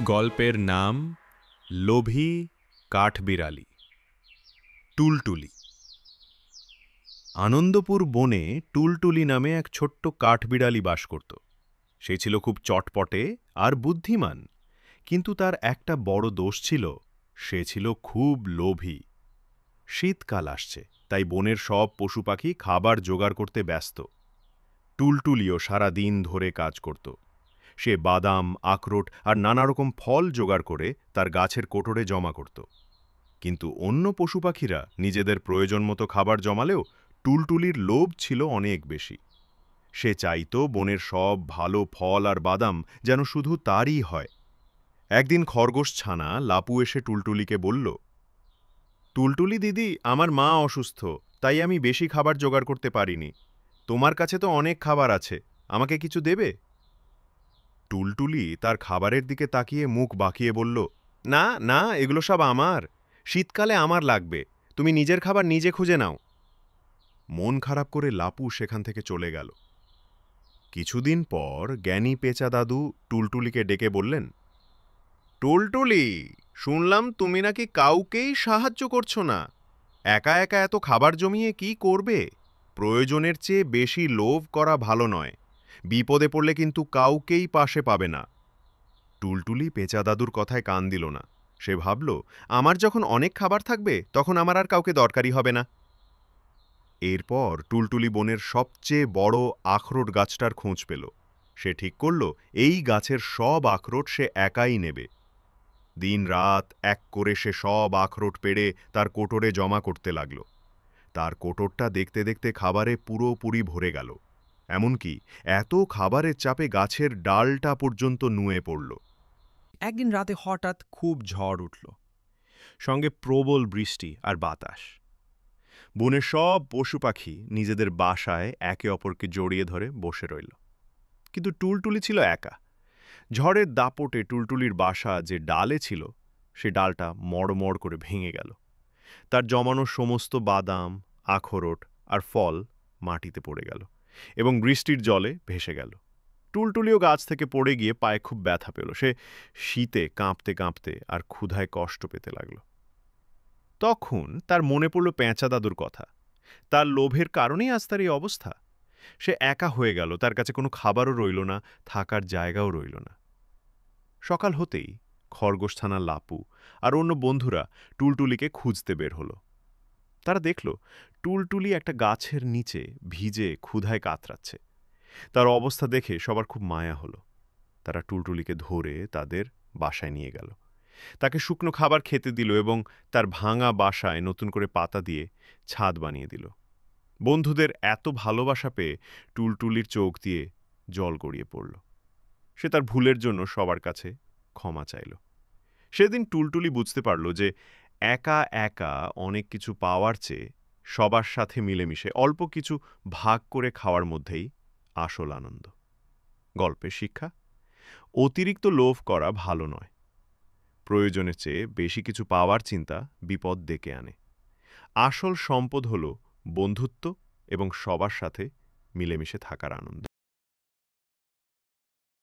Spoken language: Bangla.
গল্পের নাম লোভী কাঠবিড়ালি। টুলটুলি। আনন্দপুর বনে টুলটুলি নামে এক ছোট্ট কাঠবিড়ালি বাস করত। সে ছিল খুব চটপটে আর বুদ্ধিমান, কিন্তু তার একটা বড় দোষ ছিল, সে ছিল খুব লোভী। শীতকাল আসছে, তাই বনের সব পশু পাখি খাবার জোগাড় করতে ব্যস্ত। টুলটুলিও সারা দিন ধরে কাজ করত। সে বাদাম, আখরোট আর নানা রকম ফল জোগাড় করে তার গাছের কোটরে জমা করত। কিন্তু অন্য পশু পাখিরা নিজেদের প্রয়োজন মতো খাবার জমালেও টুলটুলির লোভ ছিল অনেক বেশি। সে চাইত বনের সব ভালো ফল আর বাদাম যেন শুধু তারই হয়। একদিন খরগোশ ছানা লাপু এসে টুলটুলিকে বলল, টুলটুলি দিদি, আমার মা অসুস্থ, তাই আমি বেশি খাবার জোগাড় করতে পারিনি। তোমার কাছে তো অনেক খাবার আছে, আমাকে কিছু দেবে? টুলটুলি তার খাবারের দিকে তাকিয়ে মুখ বাঁকিয়ে বলল, না না, এগুলো সব আমার। শীতকালে আমার লাগবে, তুমি নিজের খাবার নিজে খুঁজে নাও। মন খারাপ করে লাপু সেখান থেকে চলে গেল। কিছুদিন পর জ্ঞানী পেঁচা দাদু টুলটুলিকে ডেকে বললেন, টুলটুলি, শুনলাম তুমি নাকি কাউকেই সাহায্য করছো না। একা একা এত খাবার জমিয়ে কি করবে? প্রয়োজনের চেয়ে বেশি লোভ করা ভালো নয়। বিপদে পড়লে কিন্তু কাউকেই পাশে পাবে না। টুলটুলি পেঁচা দাদুর কথায় কান দিল না। সে ভাবল, আমার যখন অনেক খাবার থাকবে তখন আমার আর কাউকে দরকারই হবে না। এরপর টুলটুলি বনের সবচেয়ে বড় আখরোট গাছটার খোঁজ পেল। সে ঠিক করল, এই গাছের সব আখরোট সে একাই নেবে। দিন রাত এক করে সে সব আখরোট পেড়ে তার কোটরে জমা করতে লাগল। তার কোটরটা দেখতে দেখতে খাবারে পুরোপুরি ভরে গেল। এমনকি এত খাবারের চাপে গাছের ডালটা পর্যন্ত নুয়ে পড়ল। একদিন রাতে হঠাৎ খুব ঝড় উঠল, সঙ্গে প্রবল বৃষ্টি আর বাতাস। বনের সব পশু পাখি নিজেদের বাসায় একে অপরকে জড়িয়ে ধরে বসে রইল। কিন্তু টুলটুলি ছিল একা। ঝড়ের দাপটে টুলটুলির বাসা যে ডালে ছিল, সে ডালটা মড়মড় করে ভেঙে গেল। তার জমানো সমস্ত বাদাম, আখরোট আর ফল মাটিতে পড়ে গেল এবং বৃষ্টির জলে ভেসে গেল। টুলটুলিও গাছ থেকে পড়ে গিয়ে পায়ে খুব ব্যথা পেল। সে শীতে কাঁপতে কাঁপতে আর ক্ষুধায় কষ্ট পেতে লাগল। তখন তার মনে পড়ল পেঁচা দাদুর কথা। তার লোভের কারণেই আজ তার এই অবস্থা। সে একা হয়ে গেল, তার কাছে কোনো খাবারও রইল না, থাকার জায়গাও রইল না। সকাল হতেই খরগোশ থানার লাপু আর অন্য বন্ধুরা টুলটুলিকে খুঁজতে বের হলো। তারা দেখল টুলটুলি একটা গাছের নিচে ভিজে ক্ষুধায় কাতরাচ্ছে। তার অবস্থা দেখে সবার খুব মায়া হলো। তারা টুলটুলিকে ধরে তাদের বাসায় নিয়ে গেল। তাকে শুকনো খাবার খেতে দিল এবং তার ভাঙা বাসায় নতুন করে পাতা দিয়ে ছাদ বানিয়ে দিল। বন্ধুদের এত ভালোবাসা পেয়ে টুলটুলির চোখ দিয়ে জল গড়িয়ে পড়ল। সে তার ভুলের জন্য সবার কাছে ক্ষমা চাইল। সেদিন টুলটুলি বুঝতে পারল যে একা একা অনেক কিছু পাওয়ার চেয়ে সবার সাথে মিলেমিশে অল্প কিছু ভাগ করে খাওয়ার মধ্যেই আসল আনন্দ। গল্পের শিক্ষা: অতিরিক্ত লোভ করা ভালো নয়। প্রয়োজনের চেয়ে বেশি কিছু পাওয়ার চিন্তা বিপদ ডেকে আনে। আসল সম্পদ হল বন্ধুত্ব এবং সবার সাথে মিলেমিশে থাকার আনন্দ।